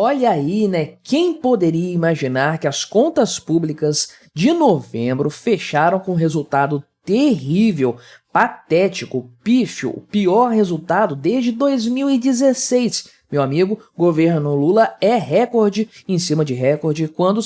Olha aí, né? Quem poderia imaginar que as contas públicas de novembro fecharam com um resultado terrível, patético, pífio, o pior resultado desde 2016. Meu amigo, governo Lula é recorde em cima de recorde quando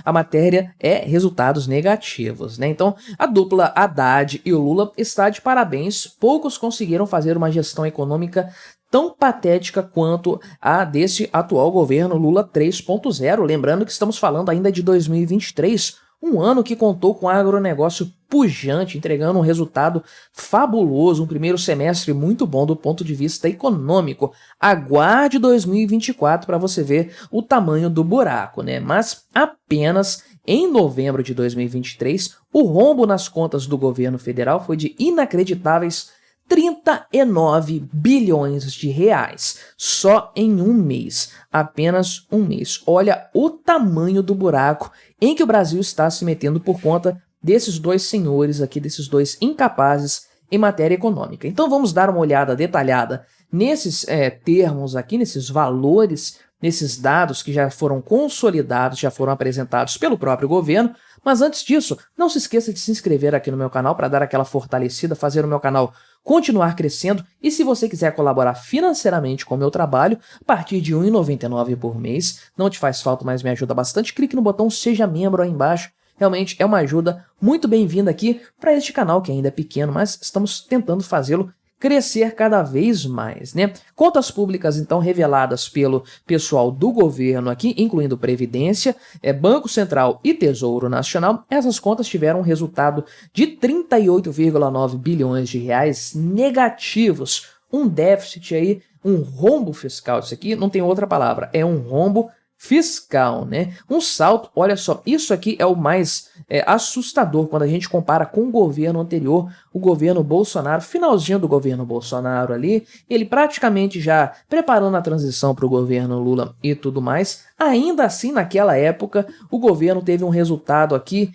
a matéria é resultados negativos, né? Então, a dupla Haddad e o Lula está de parabéns. Poucos conseguiram fazer uma gestão econômica tão patética quanto a desse atual governo Lula 3.0. Lembrando que estamos falando ainda de 2023, um ano que contou com agronegócio pujante, entregando um resultado fabuloso, um primeiro semestre muito bom do ponto de vista econômico. Aguarde 2024 para você ver o tamanho do buraco, né? Mas apenas em novembro de 2023, o rombo nas contas do governo federal foi de inacreditáveis 39 bilhões de reais, só em um mês, apenas um mês. Olha o tamanho do buraco em que o Brasil está se metendo por conta desses dois senhores aqui, desses dois incapazes em matéria econômica. Então vamos dar uma olhada detalhada nesses termos aqui, nesses valores, nesses dados que já foram consolidados, já foram apresentados pelo próprio governo. Mas antes disso, não se esqueça de se inscrever aqui no meu canal para dar aquela fortalecida, fazer o meu canal continuar crescendo. E se você quiser colaborar financeiramente com o meu trabalho, a partir de R$ 1,99 por mês, não te faz falta, mas me ajuda bastante, clique no botão Seja Membro aí embaixo. Realmente é uma ajuda muito bem-vinda aqui para este canal que ainda é pequeno, mas estamos tentando fazê-lo crescer cada vez mais, né? Contas públicas, então, reveladas pelo pessoal do governo aqui, incluindo Previdência, Banco Central e Tesouro Nacional, essas contas tiveram um resultado de 38,9 bilhões de reais negativos, um déficit aí, um rombo fiscal. Isso aqui não tem outra palavra, é um rombo fiscal, né? Um salto, olha só, isso aqui é o mais assustador quando a gente compara com o governo anterior, o governo Bolsonaro, finalzinho do governo Bolsonaro ali, ele praticamente já preparando a transição para o governo Lula e tudo mais. Ainda assim, naquela época, o governo teve um resultado aqui,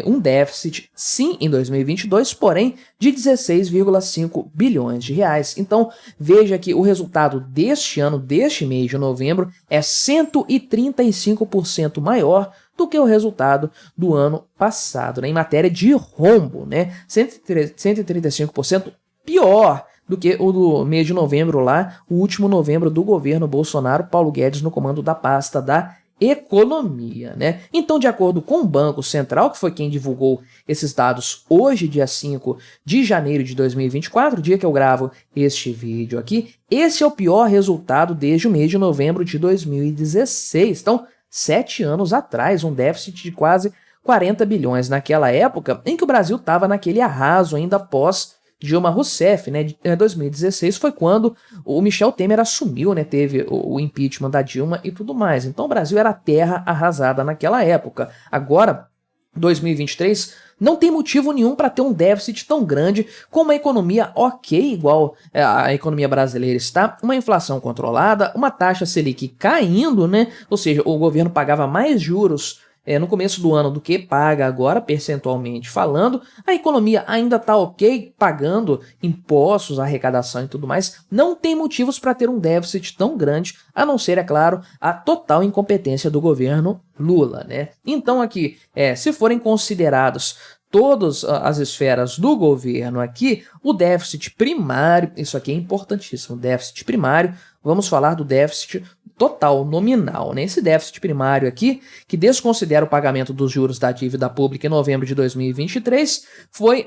um déficit, sim, em 2022, porém, de 16,5 bilhões de reais. Então, veja que o resultado deste ano, deste mês de novembro, é 135% maior do que o resultado do ano passado, né? Em matéria de rombo, né? 135% pior do que o do mês de novembro lá, o último novembro do governo Bolsonaro, Paulo Guedes no comando da pasta da economia, né? Então, de acordo com o Banco Central, que foi quem divulgou esses dados hoje, dia 5 de janeiro de 2024, dia que eu gravo este vídeo aqui, esse é o pior resultado desde o mês de novembro de 2016. Então, 7 anos atrás, um déficit de quase 40 bilhões naquela época, em que o Brasil estava naquele arraso ainda pós Dilma Rousseff, né? 2016 foi quando o Michel Temer assumiu, né? Teve o impeachment da Dilma e tudo mais. Então o Brasil era terra arrasada naquela época. Agora, 2023, não tem motivo nenhum para ter um déficit tão grande, com uma economia ok, igual a economia brasileira está, uma inflação controlada, uma taxa Selic caindo, né? Ou seja, o governo pagava mais juros no começo do ano do que paga agora, percentualmente falando. A economia ainda está ok, pagando impostos, arrecadação e tudo mais. Não tem motivos para ter um déficit tão grande, a não ser, é claro, a total incompetência do governo Lula, né? Então aqui, se forem considerados todas as esferas do governo aqui, o déficit primário, isso aqui é importantíssimo, déficit primário, vamos falar do déficit total, nominal, né? Esse déficit primário aqui, que desconsidera o pagamento dos juros da dívida pública em novembro de 2023, foi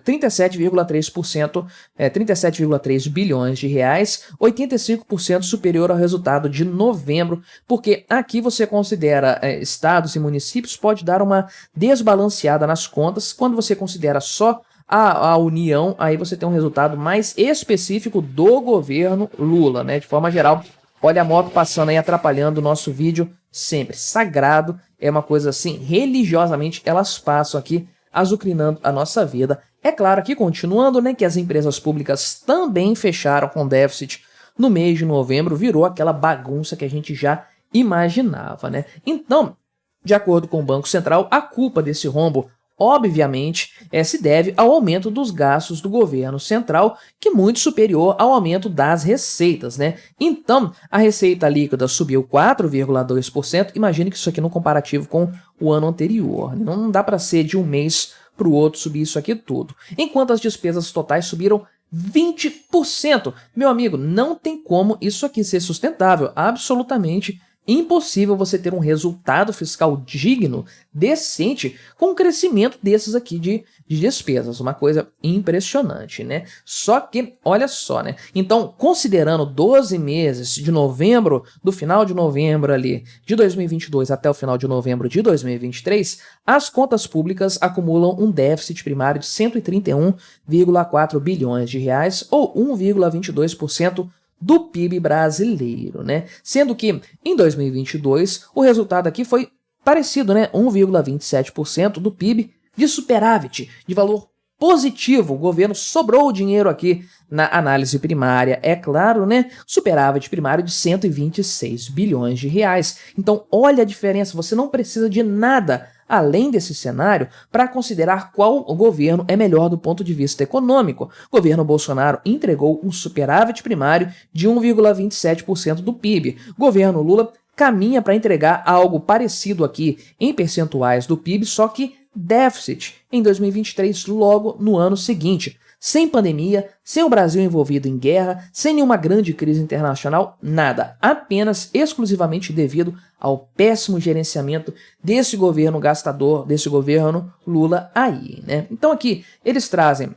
37,3%, 37,3 bilhões de reais, 85% superior ao resultado de novembro, porque aqui você considera estados e municípios, pode dar uma desbalanceada nas contas. Quando você considera só a União, aí você tem um resultado mais específico do governo Lula, né? De forma geral, olha a moto passando aí, atrapalhando o nosso vídeo sempre. Sagrado, é uma coisa assim, religiosamente elas passam aqui, azucrinando a nossa vida. É claro que, continuando, né, que as empresas públicas também fecharam com déficit no mês de novembro, virou aquela bagunça que a gente já imaginava, né? Então, de acordo com o Banco Central, a culpa desse rombo obviamente, se deve ao aumento dos gastos do governo central, que é muito superior ao aumento das receitas, né? Então, a receita líquida subiu 4,2%. Imagine que isso aqui no comparativo com o ano anterior, né? Não dá para ser de um mês para o outro subir isso aqui tudo. Enquanto as despesas totais subiram 20%. Meu amigo, não tem como isso aqui ser sustentável. Absolutamente impossível você ter um resultado fiscal digno, decente, com um crescimento desses aqui de despesas. Uma coisa impressionante, né? Só que, olha só, né? Então, considerando 12 meses de novembro, do final de novembro ali de 2022 até o final de novembro de 2023, as contas públicas acumulam um déficit primário de 131,4 bilhões de reais, ou 1,22% do PIB brasileiro, né? Sendo que em 2022 o resultado aqui foi parecido, né? 1,27% do PIB de superávit, de valor positivo. O governo sobrou o dinheiro aqui na análise primária, é claro, né? Superávit primário de 126 bilhões de reais. Então, olha a diferença, você não precisa de nada além desse cenário para considerar qual governo é melhor do ponto de vista econômico. O governo Bolsonaro entregou um superávit primário de 1,27% do PIB. O governo Lula caminha para entregar algo parecido aqui em percentuais do PIB, só que déficit em 2023, logo no ano seguinte. Sem pandemia, sem o Brasil envolvido em guerra, sem nenhuma grande crise internacional, nada. Apenas, exclusivamente devido ao péssimo gerenciamento desse governo gastador, desse governo Lula aí, né? Então aqui, eles trazem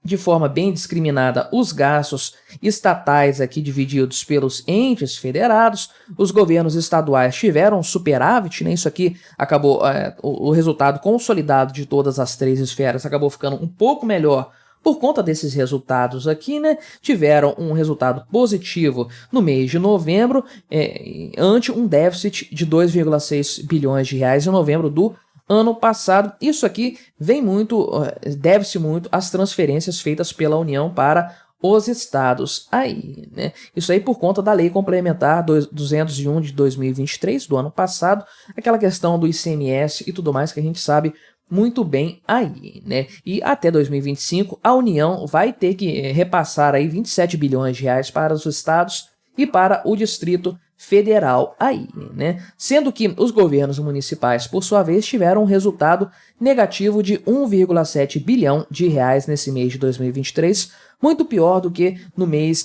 de forma bem discriminada os gastos estatais aqui divididos pelos entes federados. Os governos estaduais tiveram superávit, né? Isso aqui acabou, o resultado consolidado de todas as três esferas acabou ficando um pouco melhor por conta desses resultados aqui, né? Tiveram um resultado positivo no mês de novembro, ante um déficit de 2,6 bilhões de reais em novembro do ano passado. Isso aqui vem muito, deve-se muito às transferências feitas pela União para os estados aí, né? Isso aí por conta da Lei Complementar 201 de 2023, do ano passado, aquela questão do ICMS e tudo mais que a gente sabe muito bem aí, né? E até 2025 a União vai ter que repassar aí 27 bilhões de reais para os estados e para o Distrito Federal aí, né? Sendo que os governos municipais, por sua vez, tiveram um resultado negativo de 1,7 bilhão de reais nesse mês de 2023, muito pior do que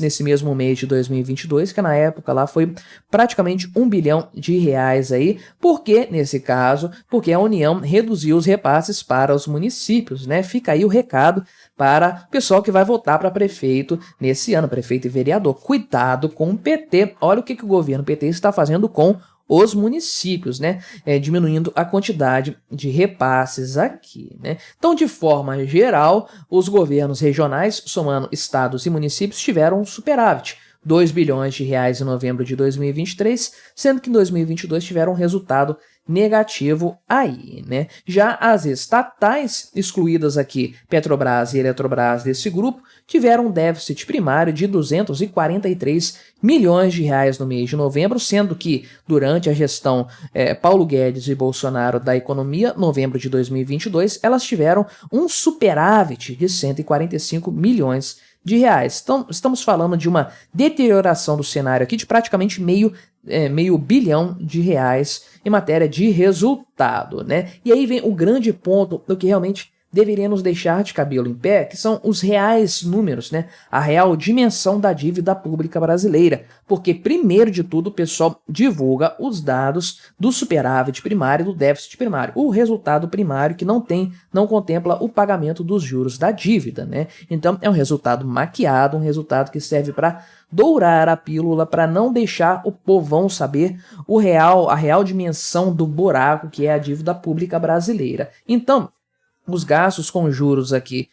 nesse mesmo mês de 2022, que na época lá foi praticamente 1 bilhão de reais aí. Por que nesse caso? Porque a União reduziu os repasses para os municípios, né? Fica aí o recado para o pessoal que vai votar para prefeito nesse ano, prefeito e vereador. Cuidado com o PT. Olha o que o governo PT está fazendo com os municípios, né? Diminuindo a quantidade de repasses aqui, né? Então, de forma geral, os governos regionais, somando estados e municípios, tiveram um superávit. 2 bilhões de reais em novembro de 2023, sendo que em 2022 tiveram um resultado negativo aí, né? Já as estatais, excluídas aqui Petrobras e Eletrobras desse grupo, tiveram um déficit primário de 243 milhões de reais no mês de novembro, sendo que durante a gestão Paulo Guedes e Bolsonaro da economia, novembro de 2022, elas tiveram um superávit de 145 milhões de reais. Então, estamos falando de uma deterioração do cenário aqui de praticamente meio bilhão de reais em matéria de resultado, né? E aí vem o grande ponto do que realmente deveria nos deixar de cabelo em pé, que são os reais números, né? A real dimensão da dívida pública brasileira. Porque, primeiro de tudo, o pessoal divulga os dados do superávit primário e do déficit primário. O resultado primário que não contempla o pagamento dos juros da dívida, né? Então, é um resultado maquiado, um resultado que serve para dourar a pílula, para não deixar o povão saber a real dimensão do buraco que é a dívida pública brasileira. Então, os gastos com juros aqui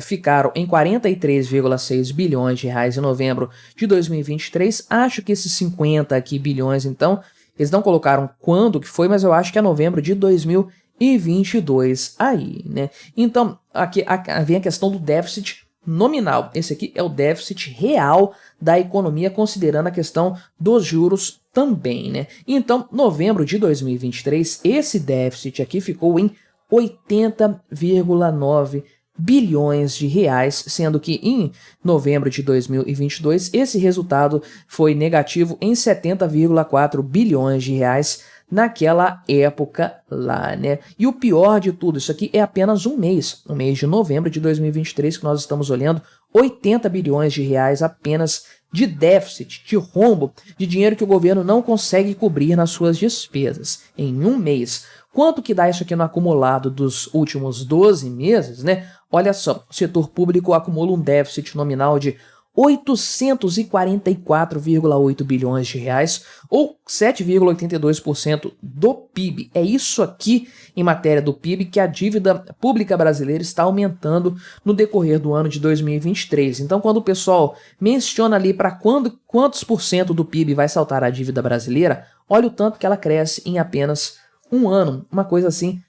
ficaram em 43,6 bilhões de reais em novembro de 2023. Acho que esses 50 aqui bilhões, então, eles não colocaram quando que foi, mas eu acho que é novembro de 2022 aí, né? Então, aqui vem a questão do déficit nominal. Esse aqui é o déficit real da economia, considerando a questão dos juros também, né? Então, novembro de 2023, esse déficit aqui ficou em 80,9 bilhões de reais, sendo que em novembro de 2022 esse resultado foi negativo em 70,4 bilhões de reais naquela época lá, né? E o pior de tudo, isso aqui é apenas um mês de novembro de 2023 que nós estamos olhando, 80 bilhões de reais apenas de déficit, de rombo, de dinheiro que o governo não consegue cobrir nas suas despesas em um mês. Quanto que dá isso aqui no acumulado dos últimos 12 meses, né? Olha só, o setor público acumula um déficit nominal de 844,8 bilhões de reais, ou 7,82% do PIB. É isso aqui, em matéria do PIB, que a dívida pública brasileira está aumentando no decorrer do ano de 2023. Então, quando o pessoal menciona ali para quantos por cento do PIB vai saltar a dívida brasileira, olha o tanto que ela cresce em apenas um ano. Uma coisa assim,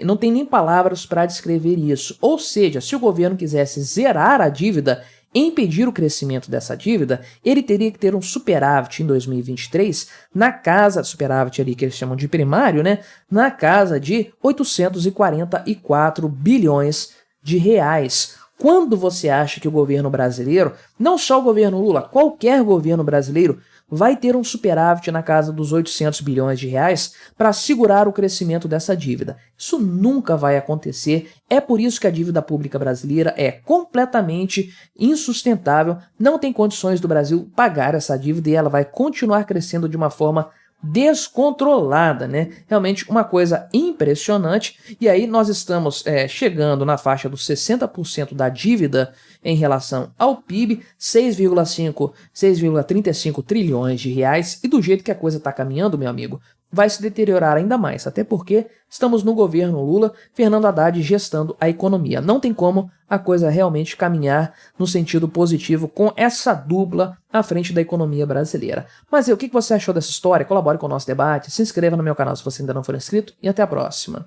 não tem nem palavras para descrever isso. Ou seja, se o governo quisesse zerar a dívida, impedir o crescimento dessa dívida, ele teria que ter um superávit em 2023 na casa, superávit ali que eles chamam de primário, né? Na casa de 844 bilhões de reais. Quando você acha que o governo brasileiro, não só o governo Lula, qualquer governo brasileiro, vai ter um superávit na casa dos 800 bilhões de reais para segurar o crescimento dessa dívida? Isso nunca vai acontecer, é por isso que a dívida pública brasileira é completamente insustentável, não tem condições do Brasil pagar essa dívida e ela vai continuar crescendo de uma forma descontrolada, né? Realmente uma coisa impressionante. E aí nós estamos chegando na faixa dos 60% da dívida em relação ao PIB, 6,35 trilhões de reais, e do jeito que a coisa está caminhando, meu amigo, vai se deteriorar ainda mais, até porque estamos no governo Lula, Fernando Haddad gestando a economia. Não tem como a coisa realmente caminhar no sentido positivo com essa dupla à frente da economia brasileira. Mas e o que você achou dessa história? Colabore com o nosso debate, se inscreva no meu canal se você ainda não for inscrito e até a próxima.